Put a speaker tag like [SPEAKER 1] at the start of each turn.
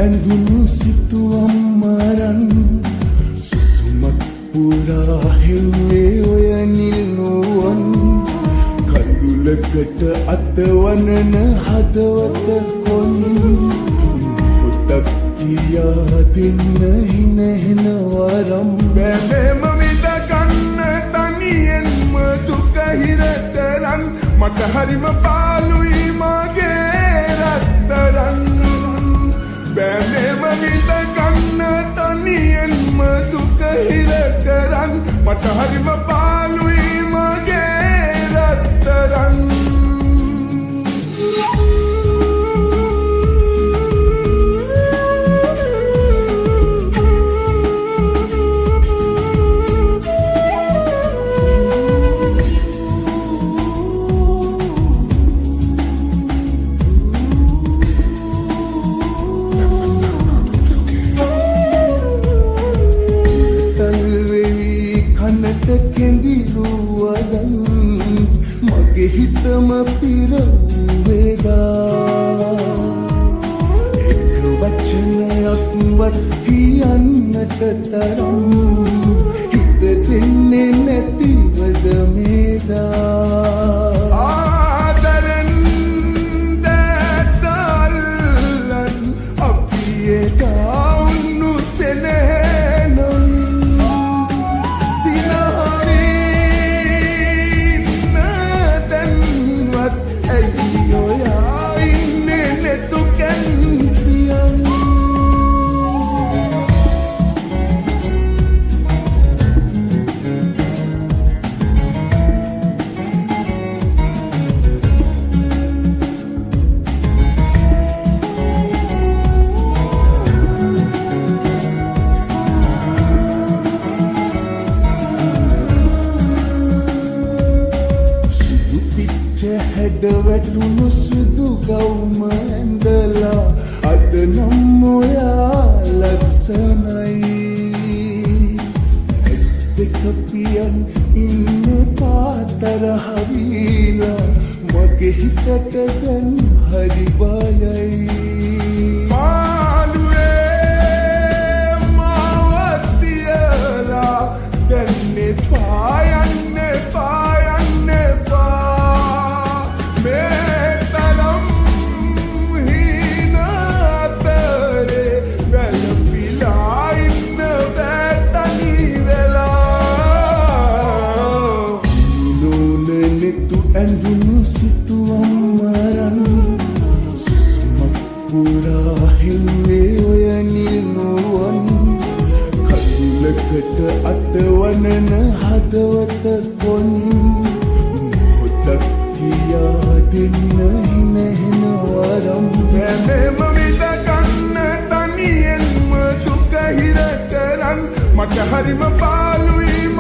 [SPEAKER 1] ඇඳුණු සිතුවම් මරන් සුසුමක් පුරා හෙව්වේ ඔය නිල් නුවන් කඳුලකට අතවනන හදවත කොනින් මොහොතක් කියා දෙන්න හිනහෙන වරම් බැලෙම විඳ ගන්න තනියෙන්ම දුක හිර කරන් මට හරිම පාළුයි මගේ රත්තරන් බැලෙම විඳ ගන්න තනියෙන්ම දුක හිර කරන් මට හරිම පාළුයි මගේ රත්තරන් කෙඳිරුවදන් මගේ හිතම පිරවුවේදා එක වචනයක්වත් කියන්නට තරම් හිත දෙන්නේ නැතිවද මේදා ආදරෙන් දැතල්ලන් අපි එදා උන්නු සෙනෙහනොයි හැඩවැටුණු සුදු ගවුම ඇඳලා අද නම් ඔයා ලස්සනයි ඇස් දෙක පියන් ඉන්න පාතරහ වීලා මගේ හිතට දැන් හරි බයයි පාළුවේ මාවත් තියලා දැන් එපා යන්න එපා යන්න එපා ඇඳුණු සිතුවම් මරන් සුසුමක් පුරා හෙව්වේ ඔය නිල් නුවන් කඳුලකට අතවනන හදවත කොනින් මොහොතක් කියා දෙන්න හිනහෙන වරම් බැලෙම විඳ ගන්න තනියෙන්ම දුක හිර කරන් මට හරිම පාළුයි